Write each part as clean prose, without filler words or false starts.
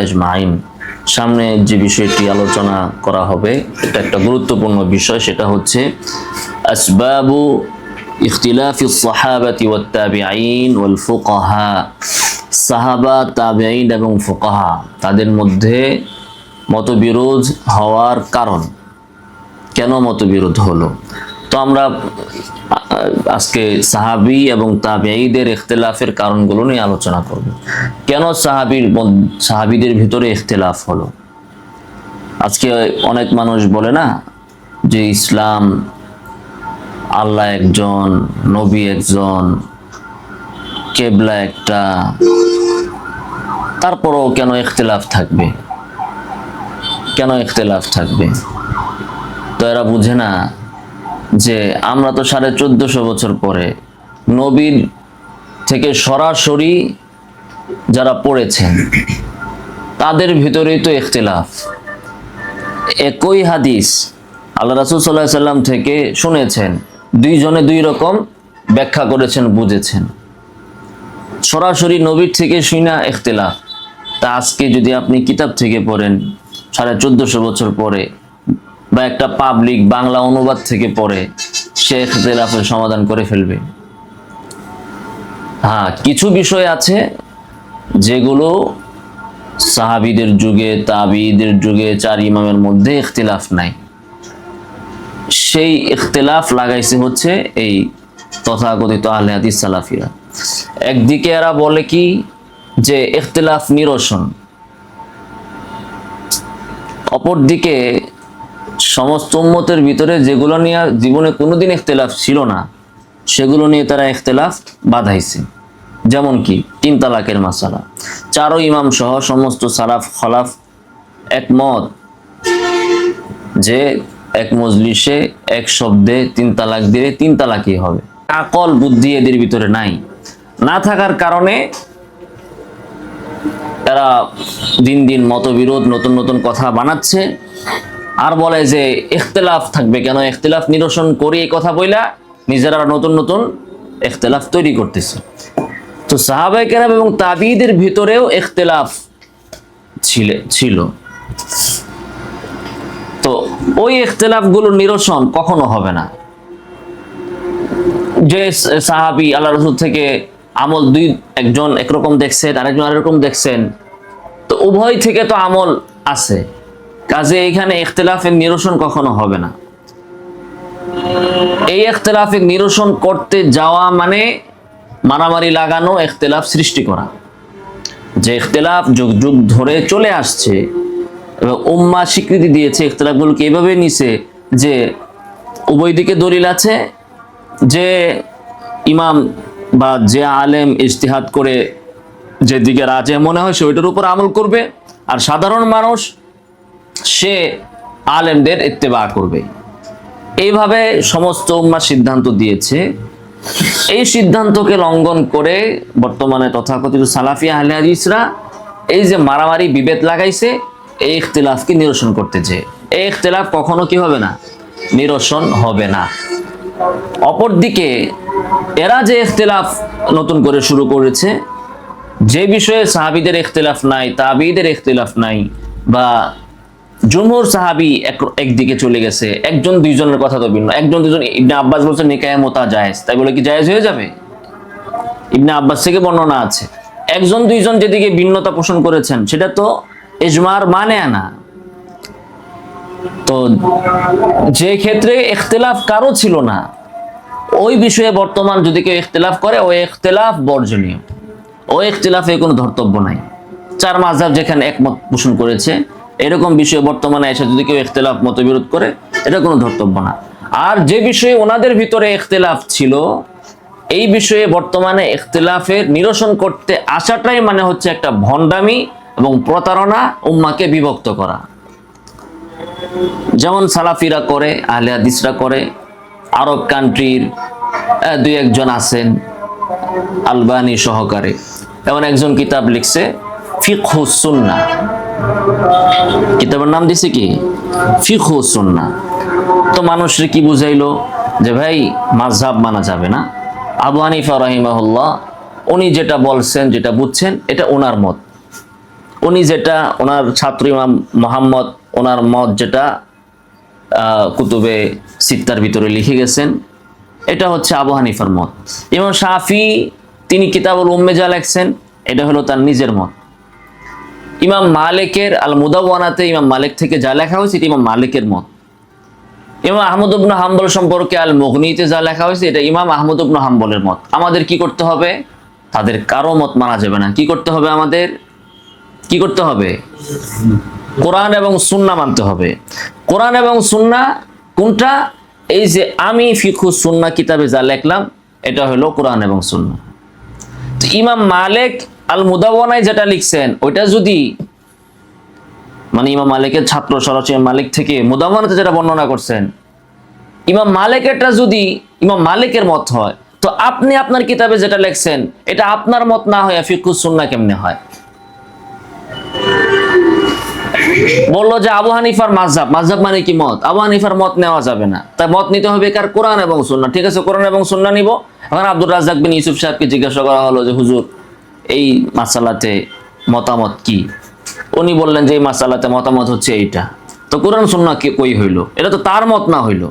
আজমাইন। সামনে যে বিষয়টি আলোচনা করা হবে এটা একটা গুরুত্বপূর্ণ বিষয়, সেটা হচ্ছে আসবাবু ইখতিলাফিস সাহাবাতি ওয়াত তাবিঈন ওয়াল ফুকাহা। সাহাবা, তাবিঈন এবং ফুকাহা তাদের মধ্যে মতবিরোধ হওয়ার কারণ, কেন মতবিরোধ হলো। তো আমরা আজকে সাহাবী এবং তাবেঈদের ইখতিলাফের কারণগুলো নিয়ে আলোচনা করব। কেন সাহাবীদের ভিতরে ইখতিলাফ হলো। আজকে অনেক মানুষ বলে না যে ইসলাম, আল্লাহ একজন, নবী একজন, কেবলা একটা, তারপরও কেন ইখতিলাফ থাকবে, কেন ইখতিলাফ থাকবে। তো এরা বুঝে না যে আমরা তো 1450 বছর পরে নবীর থেকে সরাসরি যারা পড়েছেন তাদের ভিতরেই তো ইখতিলাফ। একই হাদিস আল্লাহ রাসূল সাল্লাল্লাহু আলাইহি সাল্লাম থেকে শুনেছেন, দুইজনে দুই রকম ব্যাখ্যা করেছেন, বুঝেছেন। সরাসরি নবীর থেকে শুনা ইখতিলাফ। তা আজকে যদি আপনি কিতাব থেকে পড়েন 1450 বছর পরে, বা একটা পাবলিক বাংলা অনুবাদ থেকে পড়ে, সে ইখতিলাফের সমাধান করে ফেলবে। হ্যাঁ, কিছু বিষয় আছে যেগুলো সাহাবীদের যুগে, তাবিঈদের যুগে, চার ইমামের মধ্যে ইখতিলাফ নাই। সেই ইখতিলাফ লাগাইছে হচ্ছে এই তথাকথিত আহলে হাদিস সালাফিরা। একদিকে এরা বলে কি যে ইখতিলাফ নিরসন, অপরদিকে সমস্ত উম্মতের ভিতরে যেগুলো নিয়ে জীবনে কোনোদিন ইখতিলাফ ছিল না সেগুলো নিয়ে তারা ইখতিলাফ বাঁধাইছে। যেমন কি 3 তালাকের মাসালা, চারো ইমাম সহ সমস্ত সালাফ খলাফ একমত যে এক মজলিসে এক শব্দে 3 তালাক দিলে 3 তালাকই হবে। আকল বুদ্ধি এদের ভিতরে নাই, না থাকার কারণে এরা দিন দিন মতবিরোধ, নতুন নতুন কথা বানাচ্ছে আর বলে যে ইখতিলাফ থাকবে কেন, ইখতিলাফ নিরসন করে এই কথা বইলা নিজেরা নতুন নতুন ইখতিলাফ তৈরি করতেছে। তো সাহাবায়ে কেরাম এবং তাবিঈদের ভিতরেও ইখতিলাফ ছিল। তো ওই ইখতিলাফগুলো নিরসন কখনো হবে না। যে সাহাবী আল্লাহ রাসূল থেকে আমল একজন একরকম দেখছেন, আরেকজন আরেকরকম দেখছেন, তো উভয় থেকে তো আমল আছে, কাজে এখানে ইখতিলাফের নিরসন কখনো হবে না। এই ইখতিলাফের নিরসন করতে যাওয়া মানে মারামারি লাগানো, ইখতিলাফ সৃষ্টি করা। যে ইখতিলাফ যুগ যুগ ধরে চলে আসছে এবং উম্মাহ স্বীকৃতি দিয়েছে, ইখতিলাফগুলোকে এইভাবে নিছে যে উভয় দিকে দলিল আছে, যে ইমাম বা যে আলেম ইজতিহাদ করে যেদিকে রাজে মনে হয় সে ওইটার উপর আমল করবে, আর সাধারণ মানুষ সে আলেমদের ইত্তেবা করবে। এইভাবে সমস্ত উম্মাহ সিদ্ধান্ত দিয়েছে। এই সিদ্ধান্তকে লঙ্ঘন করে বর্তমানে তথাকথিত সালাফি আহলে হাদিসরা এই যে মারামারি বিভেদ লাগাইছে, এই ইখতিলাফকে নিরসন করতে চেয়ে, এই ইখতিলাফ কখনো কি হবে না, নিরসন হবে না। অপরদিকে এরা যে ইখতিলাফ নতুন করে শুরু করেছে, যে বিষয়ে সাহাবীদের ইখতিলাফ নাই, তাবিঈদের ইখতিলাফ নাই, বা জুমহুর সাহাবী একদিকে চলে গেছে, একজন দুইজনের কথা তো ভিন্ন। একজন দুইজন, ইবনে আব্বাস বলছেন নিকায়ে মুতা জায়েজ, তাই বলে কি জায়েজ হয়ে যাবে? ইবনে আব্বাস থেকে বর্ণনা আছে। একজন দুইজন যেদিকে ভিন্নতা পোষণ করেছেন সেটা তো ইজমার মানে না। তো যে ক্ষেত্রে ইখতিলাফ কারো ছিল না, ওই বিষয়ে বর্তমান যদি কেউ ইখতিলাফ করে, ওই ইখতিলাফ বর্জনীয়, ওই ইখতিলাফে কোনো ধর্তব্য নাই। 4 মাযহাব যেখানে একমত পোষণ করেছে, এরকম বিষয়ে বর্তমানে এসে যদি কেউ ইখতিলাফ মতবিরোধ করে, এটা কোনো ধর্তব্য না। আর যে বিষয়ে ওনাদের ভিতরে ইখতিলাফ ছিল, এই বিষয়ে বর্তমানে ইখতিলাফের নিরসন করতে আসাটাই মানে হচ্ছে একটা ভণ্ডামি এবং প্রতারণা, উম্মাহকে বিভক্ত করা। যেমন সালাফিরা করে, আহলে হাদিসরা করে। আরব কান্ট্রির 2-1 আছেন আলবানী সহকারে, এমন একজন কিতাব লিখছে ফিকহুস সুন্নাহ, কিতাবের নাম দিছে কি ফিকহুস সুন্নাহ। তো মানুষের কি বুঝাইলো যে ভাই মাযহাব মানা যাবে না, আবু হানিফা রাহিমাহুল্লাহ উনি যেটা বলছেন, যেটা বুঝছেন, এটা ওনার মত, উনি যেটা ওনার ছাত্র ইমাম মোহাম্মদ ওনার মত যেটা কুতুবে সিত্তার ভিতরে লিখে গেছেন, এটা হচ্ছে আবু হানিফার মত। ইমাম শাফি তিনি কিতাবুল উম্মে যা লেখছেন এটা হলো তার নিজের মত। ইমাম মালিকের আল মুদাওয়ানাতে ইমাম মালিক থেকে যা লেখা হয়েছে এটা ইমাম মালিকের মত। ইমাম আহমদ ইবনে হাম্বল সম্পর্কে আল মুগনিতে যা লেখা হয়েছে এটা ইমাম আহমদ ইবনে হাম্বলের মত। আমাদের কি করতে হবে? তাদের কারো মত মানা যাবে না। কি করতে হবে? আমাদের কি করতে হবে? কোরআন এবং সুন্নাহ মানতে হবে। কোরআন এবং সুন্নাহ কোনটা? এই যে আমি ফিকহু সুন্নাহ কিতাবে যা লিখলাম এটা হলো কোরআন এবং সুন্নাহ। তো ইমাম মালিক আল মুদাওয়ানায় যেটা লিখছেন ওইটা যদি মানে ইমাম মালিকের ছাত্র সরাসরি মালিক থেকে মুদাওয়ানাতে যেটা বর্ণনা করছেন ইমাম মালিকেরটা যদি ইমাম মালিকের মত হয়, তো আপনি আপনার কিতাবে যেটা লিখছেন এটা আপনার মত না হয় ফিকহু সুন্নাহ কেমনে হয়? বললো যে আবু হানিফার মাযহাব, মাযহাব মানে কি মত, আবু হানিফার মত নেওয়া যাবে না, তাই মত নিতে হবে কার? কোরআন এবং সুন্নাহ। ঠিক আছে, কোরআন এবং সুন্নাহ নিব। এখন আব্দুর রাজ্জাক বিন ইউসুফ সাহেবকে জিজ্ঞাসা করা হলো যে হুজুর এই মাসালাতে মতামত কি? উনি বললেন যে এই মাসালাতে মতামত হচ্ছে এইটা। তো কোরআন সুন্নাহ কি কই হইলো? এটা তো তার মত না হইলো।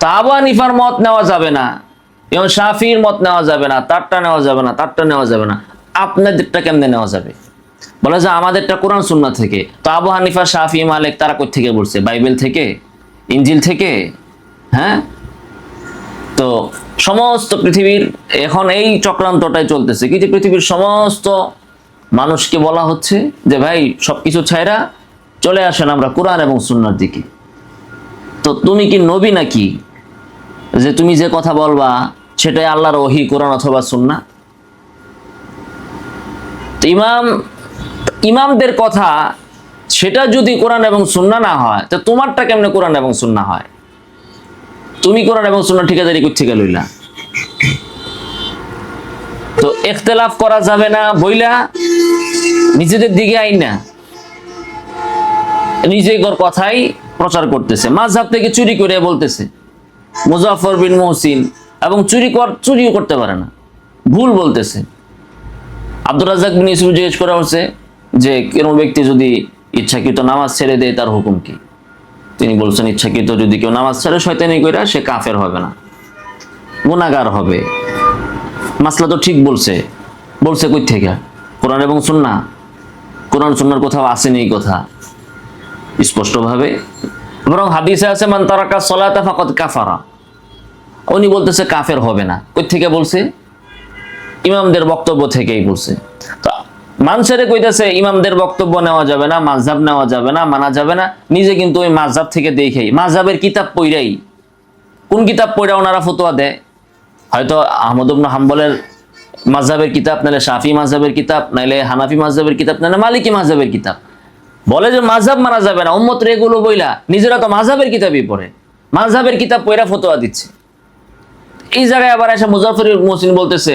তা আবু হানিফার মত নেওয়া যাবে না, ইমাম শাফির মত নেওয়া যাবে না, তারটা নেওয়া যাবে না, তারটা নেওয়া যাবে না, আপনাদেরটা কেমনে নেওয়া যাবে? বলে যে আমাদেরটা কোরআন সুন্নাহ থেকে। তো আবু হানিফা, শাফি, মালিক তারা কই থেকে বলছে? বাইবেল থেকে, ইনজিল থেকে? হ্যাঁ, তো সমস্ত পৃথিবীর এখন এই চক্রান্তটাই চলতেছে কি যে পৃথিবীর সমস্ত মানুষকে বলা হচ্ছে যে ভাই সবকিছু ছাইরা চলে আসেন আমরা কোরআন এবং সুন্নাহর দিকে। তো তুমি কি নবী নাকি যে তুমি যে কথা বলবা সেটাই আল্লাহর ওহী, কোরআন অথবা সুন্নাহ? তো ইমামদের কথা সেটা যদি কোরআন এবং সুন্নাহ না হয় তো তোমারটা কেমনে কোরআন এবং সুন্নাহ হয়? তুমি কোরআন এবং সুন্নাহ ঠিকাদারি কই থেকে লইলা? তো ইখতিলাফ করা যাবে না বইলা নিজেদের দিকে আইন না নিজের কথাই প্রচার করতেছে, মাযহাব থেকে চুরি করে বলতেছে মুজাফফর বিন মুহসিন, এবং চুরিও করতে পারে না, ভুল বলতেছে। আব্দুর রাজ্জাক বিন ইউসুফ জিজ্ঞেস করা হচ্ছে যে কোন ব্যক্তি যদি ইচ্ছাকৃত নামাজ ছেড়ে দেয় তার হুকুম কি? তিনি বলছেন ইচ্ছাকৃত যদি কেউ নামাজ ছেড়ে শয়তানি কইরা সে কাফের হবে না, গুনাহগার হবে। মাসলা তো ঠিক বলছে, বলছে কই থেকে? কোরআন এবং সুন্নাহ। কোরআন সুন্নাহর কোথাও আসেনি এই কথা স্পষ্টভাবে, বরং হাদিসে আছে মান তারাকা সলাতা ফাকাদ কাফারা। উনি বলতেছে কাফের হবে না, কই থেকে বলছে? ইমামদের বক্তব্য থেকেই বলছে। তো মানুষেরে কইতেছে ইমামদের বক্তব্য নেওয়া যাবে না, মাযহাব নেওয়া যাবে না, মানা যাবে না, নিজে কিন্তু ওই মাযহাব থেকে দেখেই মাযহাবের কিতাব পড়াই, কোন কিতাব পড়া ওনারা ফতোয়া দেয়? হয়তো আহমদ ইবনে হাম্বলের মাযহাবের কিতাব, নাইলে শাফি মাযহাবের কিতাব, নাইলে হানাফি মাযহাবের কিতাব, নাইলে মালিকি মাযহাবের কিতাব। বলে যে মাযহাব মানা যাবে না, উম্মতের এগুলো বইলা নিজেরা তো মাযহাবের কিতাবই পড়ে, মাযহাবের কিতাব পড়া ফতোয়া দিচ্ছে। এই জায়গায় আবার এসে মুজাফফর বিন মুহসিন বলতেছে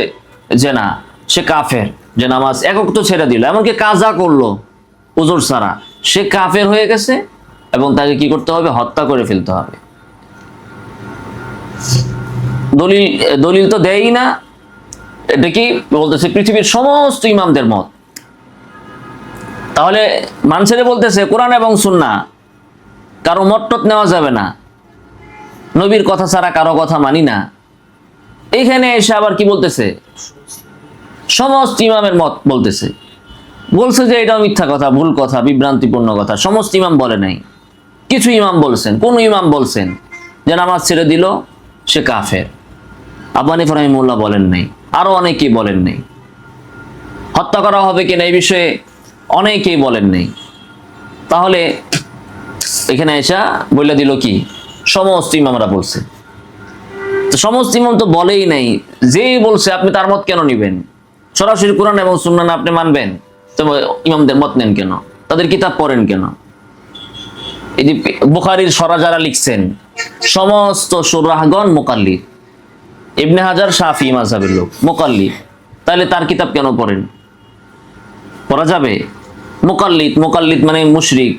যে না সে কাফের, যে নামাজ একক তো ছেড়ে দিল, এমনকি কাজা করলো উজুর ছাড়া, সে কাফের হয়ে গেছে এবং তাকে কি করতে হবে? হত্যা করে ফেলতে হবে। দলিল তো দেয়ই না। এটা কি বলতেছে? পৃথিবীর সমস্ত ইমামদের মত। তাহলে মানুষের বলতেছে কোরআন এবং সুন্নাহ, কারো মতটত নেওয়া যাবে না, নবীর কথা ছাড়া কারো কথা মানি না। এইখানে এসে আবার কি বলতেছে? সমস্ত ইমামের মত বলতেছে, বলছে যে এটাও মিথ্যা কথা, ভুল কথা, বিভ্রান্তিপূর্ণ কথা। সমস্ত ইমাম বলে নাই, কিছু ইমাম বলছেন। কোন ইমাম বলছেন যে নামাজ ছেড়ে দিল সে কাফের? আবু হানিফা রাহিমাহুল্লাহ বলেন নাই, আরো অনেকেই বলেন নাই। হত্যা করা হবে কিনা এই বিষয়ে অনেকেই বলেন নাই। তাহলে এখানে এসা বলে দিল কি সমস্ত ইমামরা বলছে? তো সমস্ত ইমাম তো বলেই নাই, যেই বলছে আপনি তার মত কেন নিবেন? সরাসরি কোরআন এবং সুন্নাহ আপনি মানবেন, তো ইমামদের মত নেন কেন? তাদের কিতাব পড়েন কেন? এই যে বুখারীর শরহ যারা লিখছেন সমস্ত শুরাহগণ মুকাল্লিদ, ইবনে হাজার শাফি মাযহাবের লোক, মুকাল্লিদ, তাহলে তার কিতাব কেন পড়েন? পড়া যাবে? মুকাল্লিদ মানে মুশরিক,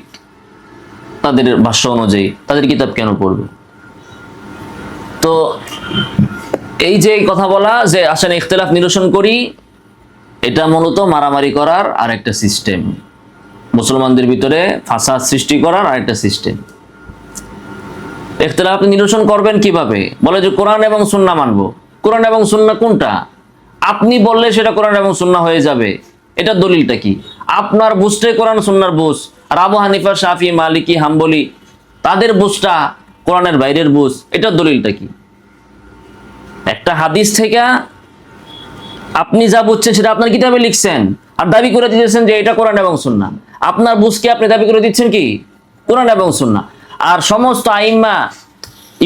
তাদের ভাষ্য অনুযায়ী তাদের কিতাব কেন পড়বে? তো এই যে কথা বলা যে আসেন ইখতিলাফ নিরসন করি, এটা মূলত মারামারি করার আর একটা সিস্টেম। মুসলমানদের ভিতরে ফাসাদ সৃষ্টি করার আরেকটা সিস্টেম। ইখতিলাফ আপনি নিরসন করবেন কিভাবে? বলে যে কোরআন এবং সুন্নাহ মানবো। কোরআন এবং সুন্নাহ কোনটা? আপনি বললে সেটা কোরআন এবং সুন্নাহ হয়ে যাবে, এটা দলিলটা কি? আপনার বুঝটাই কোরআন সুন্নাহর বুঝ, আর আবু হানিফা, শাফি, মালিকি, হাম্বলি তাদের বুঝটা কোরআনের বাইরের বুঝ, এটা দলিলটা কি? একটা হাদিস থেকে আপনি যা বুঝছেন সেটা আপনার কিতাবে লিখছেন, আর দাবি করে দিতেছেন যে এটা কোরআন এবং সুন্নাহ। আপনার বুঝকে আপনি দাবি করে দিচ্ছেন কি? কোরআন এবং সুন্নাহ। আর সমস্ত আইম্মা,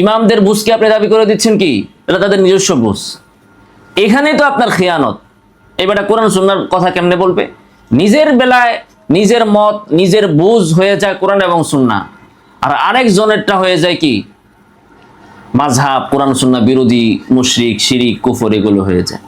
ইমামদের বুঝকে আপনি দাবি করে দিচ্ছেন কি? এটা তাদের নিজস্ব বুঝ। এখানেই তো আপনার খেয়ানত। এবারে কোরআন সুন্নাহর কথা কেমনে বলবে? নিজের বেলায় নিজের মত, নিজের বুঝ হয়ে যায় কোরআন এবং সুন্নাহ, আর আরেকজনেরটা হয়ে যায় কি? মাযহাব, কোরআন সুন্নাহ বিরোধী, মুশরিক, শিরিক, কুফর এগুলো হয়ে যায়।